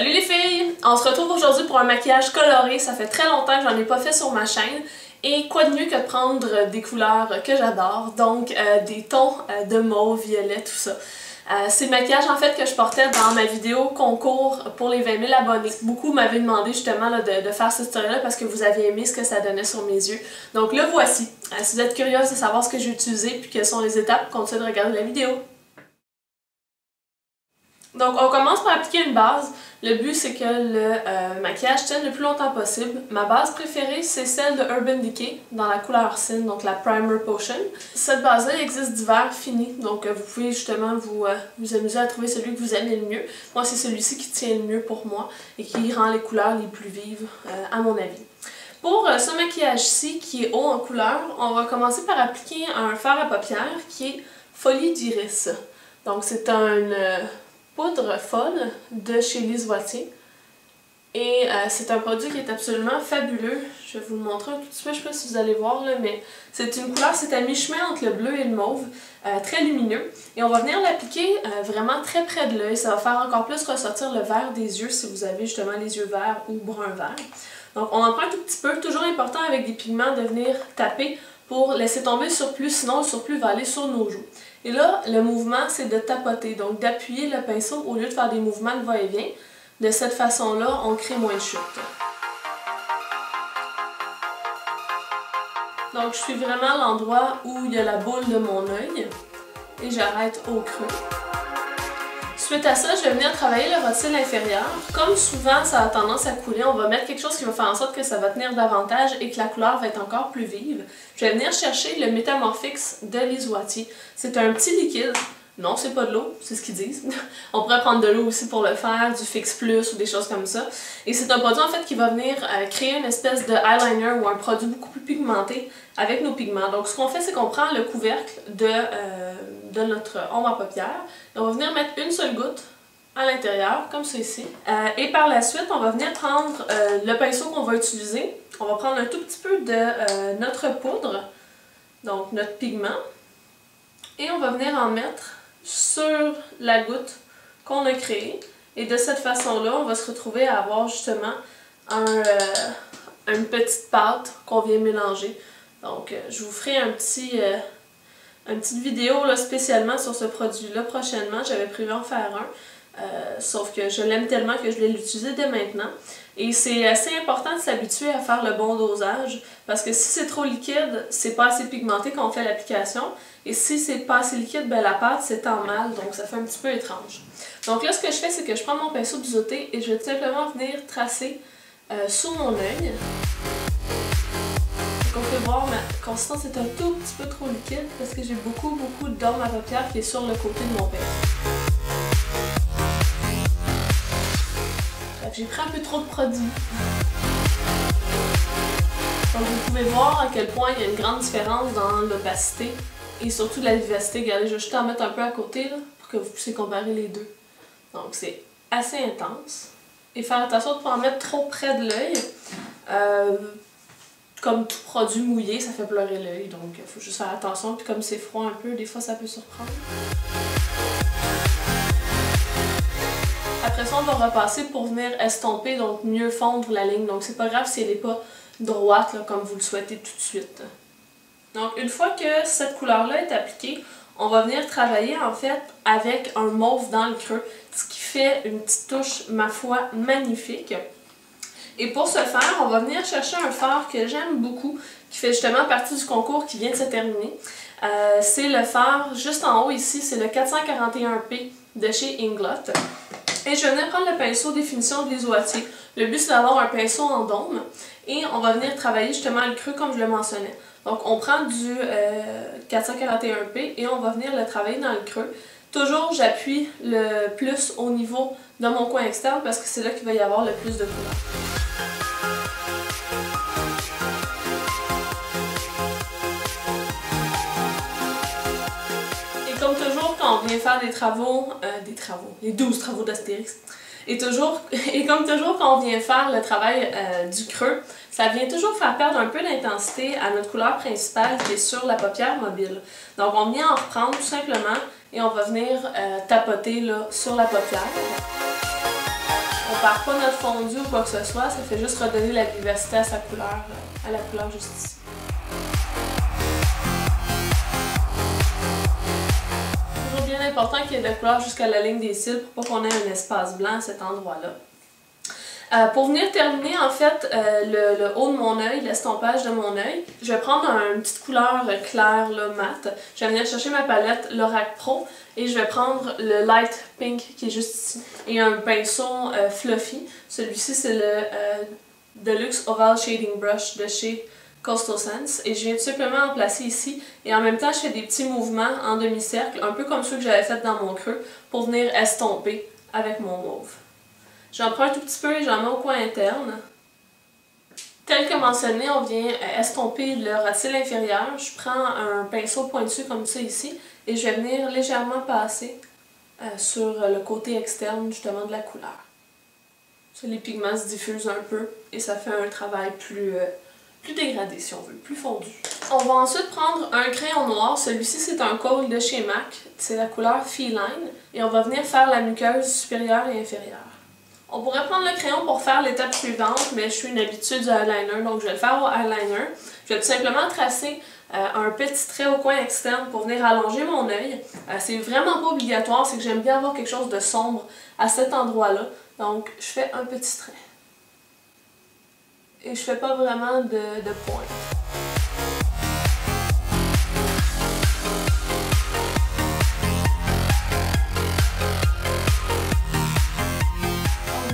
Salut les filles! On se retrouve aujourd'hui pour un maquillage coloré. Ça fait très longtemps que j'en ai pas fait sur ma chaîne. Et quoi de mieux que de prendre des couleurs que j'adore, donc des tons de mauve, violet, tout ça. C'est le maquillage en fait que je portais dans ma vidéo concours pour les 20 000 abonnés. Beaucoup m'avaient demandé justement là, de faire cette story-là parce que vous aviez aimé ce que ça donnait sur mes yeux. Donc le voici. Si vous êtes curieuse de savoir ce que j'ai utilisé puis quelles sont les étapes, continuez de regarder la vidéo. Donc on commence par appliquer une base. Le but c'est que le maquillage tienne le plus longtemps possible. Ma base préférée c'est celle de Urban Decay dans la couleur Sin, donc la Primer Potion. Cette base-là existe divers finis, donc vous pouvez justement vous amuser à trouver celui que vous aimez le mieux. Moi c'est celui-ci qui tient le mieux pour moi et qui rend les couleurs les plus vives à mon avis. Pour ce maquillage-ci qui est haut en couleur, on va commencer par appliquer un fard à paupières qui est Folie d'Iris. Donc c'est une poudre folle de chez Lise Watier. Et c'est un produit qui est absolument fabuleux. Je vais vous le montrer un tout petit peu, je ne sais pas si vous allez voir là, mais c'est une couleur, c'est à mi-chemin entre le bleu et le mauve, très lumineux. Et on va venir l'appliquer vraiment très près de l'œil. Ça va faire encore plus ressortir le vert des yeux si vous avez justement les yeux verts ou brun vert. Donc on en prend un tout petit peu, toujours important avec des pigments de venir taper pour laisser tomber le surplus, sinon le surplus va aller sur nos joues. Et là, le mouvement, c'est de tapoter, donc d'appuyer le pinceau au lieu de faire des mouvements de va-et-vient. De cette façon-là, on crée moins de chute. Donc je suis vraiment à l'endroit où il y a la boule de mon œil et j'arrête au creux. Suite à ça, je vais venir travailler le rotile inférieur. Comme souvent ça a tendance à couler, on va mettre quelque chose qui va faire en sorte que ça va tenir davantage et que la couleur va être encore plus vive. Je vais venir chercher le Metamorphix de Lise Watier. C'est un petit liquide. Non, c'est pas de l'eau, c'est ce qu'ils disent. On pourrait prendre de l'eau aussi pour le faire, du Fix Plus ou des choses comme ça. Et c'est un produit en fait qui va venir créer une espèce de eyeliner ou un produit beaucoup plus pigmenté avec nos pigments. Donc ce qu'on fait, c'est qu'on prend le couvercle de notre ombre à paupières et on va venir mettre une seule goutte à l'intérieur, comme ceci. Et par la suite, on va venir prendre le pinceau qu'on va utiliser. On va prendre un tout petit peu de notre poudre, donc notre pigment, et on va venir en mettre sur la goutte qu'on a créée. Et de cette façon-là, on va se retrouver à avoir justement une petite pâte qu'on vient mélanger. Donc, je vous ferai une petite vidéo là, spécialement sur ce produit-là prochainement. J'avais prévu en faire un, sauf que je l'aime tellement que je vais l'utiliser dès maintenant. Et c'est assez important de s'habituer à faire le bon dosage, parce que si c'est trop liquide, c'est pas assez pigmenté quand on fait l'application. Et si c'est pas assez liquide, ben la pâte s'étend mal, donc ça fait un petit peu étrange. Donc là, ce que je fais, c'est que je prends mon pinceau biseauté et je vais tout simplement venir tracer sous mon œil. Donc on peut voir, ma consistance est un tout petit peu trop liquide parce que j'ai beaucoup d'ombre à paupières qui est sur le côté de mon pinceau. J'ai pris un peu trop de produit. Donc vous pouvez voir à quel point il y a une grande différence dans l'opacité et surtout la vivacité. Regardez, je vais juste en mettre un peu à côté là, pour que vous puissiez comparer les deux. Donc c'est assez intense. Et faire attention de ne pas en mettre trop près de l'œil. Comme tout produit mouillé, ça fait pleurer l'œil. Donc il faut juste faire attention. Puis comme c'est froid un peu, des fois ça peut surprendre. Après ça, on va repasser pour venir estomper, donc mieux fondre la ligne. Donc c'est pas grave si elle n'est pas droite là, comme vous le souhaitez tout de suite. Donc une fois que cette couleur-là est appliquée, on va venir travailler en fait avec un mauve dans le creux, ce qui fait une petite touche, ma foi, magnifique. Et pour ce faire, on va venir chercher un fard que j'aime beaucoup, qui fait justement partie du concours qui vient de se terminer. C'est le fard juste en haut ici, c'est le 441p de chez Inglot. Et je vais venir prendre le pinceau définition de Lise Watier. Le but c'est d'avoir un pinceau en dôme et on va venir travailler justement le creux comme je le mentionnais. Donc on prend du 441p et on va venir le travailler dans le creux. Toujours j'appuie le plus au niveau de mon coin externe parce que c'est là qu'il va y avoir le plus de couleur. Comme toujours, quand on vient faire les 12 travaux d'Astérix, et comme toujours, quand on vient faire le travail du creux, ça vient toujours faire perdre un peu d'intensité à notre couleur principale qui est sur la paupière mobile. Donc on vient en reprendre tout simplement et on va venir tapoter là, sur la paupière. On perd pas notre fondu ou quoi que ce soit, ça fait juste redonner la vivacité à sa couleur, à la couleur juste ici. C'est toujours bien important qu'il y ait de la couleur jusqu'à la ligne des cils pour pas qu'on ait un espace blanc à cet endroit-là. Pour venir terminer en fait le haut de mon œil, l'estompage de mon œil, je vais prendre une petite couleur claire, là, mat. Je vais venir chercher ma palette Lorac Pro et je vais prendre le Light Pink qui est juste ici. Et un pinceau fluffy. Celui-ci c'est le Deluxe Oral Shading Brush de chez Coastal Scents. Et je viens tout simplement en placer ici. Et en même temps je fais des petits mouvements en demi-cercle, un peu comme ceux que j'avais fait dans mon creux, pour venir estomper avec mon mauve. J'en prends un tout petit peu et j'en mets au coin interne. Tel que mentionné, on vient estomper le ras-de-cils inférieur. Je prends un pinceau pointu comme ça ici et je vais venir légèrement passer sur le côté externe justement de la couleur. Ça, les pigments se diffusent un peu et ça fait un travail plus dégradé si on veut, plus fondu. On va ensuite prendre un crayon noir. Celui-ci c'est un Kohl de chez MAC. C'est la couleur Feline et on va venir faire la muqueuse supérieure et inférieure. On pourrait prendre le crayon pour faire l'étape suivante, mais je suis une habitude du eyeliner, donc je vais le faire au eyeliner. Je vais tout simplement tracer un petit trait au coin externe pour venir allonger mon œil. C'est vraiment pas obligatoire, c'est que j'aime bien avoir quelque chose de sombre à cet endroit-là. Donc je fais un petit trait. Et je fais pas vraiment de pointe.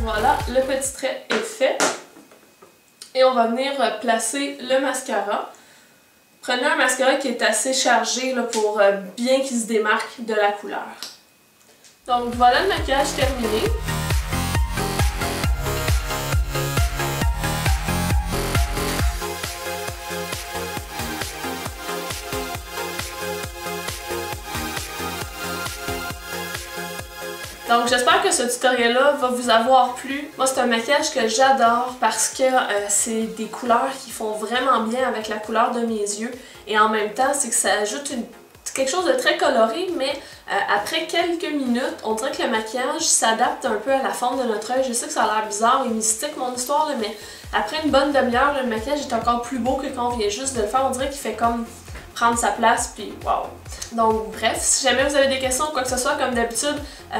Voilà, le petit trait est fait. Et on va venir placer le mascara. Prenez un mascara qui est assez chargé là, pour bien qu'il se démarque de la couleur. Donc voilà le maquillage terminé. Donc j'espère que ce tutoriel-là va vous avoir plu. Moi c'est un maquillage que j'adore parce que c'est des couleurs qui font vraiment bien avec la couleur de mes yeux. Et en même temps, c'est que ça ajoute quelque chose de très coloré, mais après quelques minutes, on dirait que le maquillage s'adapte un peu à la forme de notre œil. Je sais que ça a l'air bizarre et mystique mon histoire, là, mais après une bonne demi-heure, le maquillage est encore plus beau que quand on vient juste de le faire. On dirait qu'il fait comme prendre sa place, puis wow! Donc bref, si jamais vous avez des questions ou quoi que ce soit, comme d'habitude,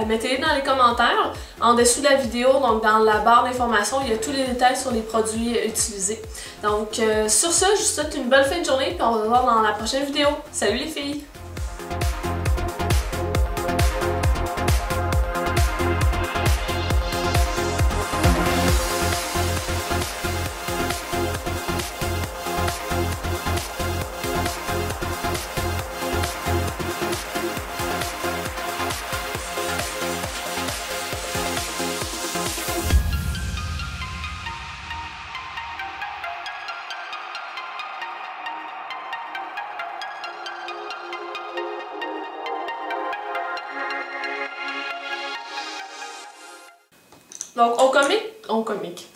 mettez-les dans les commentaires. En dessous de la vidéo, donc dans la barre d'informations, il y a tous les détails sur les produits utilisés. Donc sur ce, je vous souhaite une bonne fin de journée, puis on va se voir dans la prochaine vidéo. Salut les filles! Donc, on comique.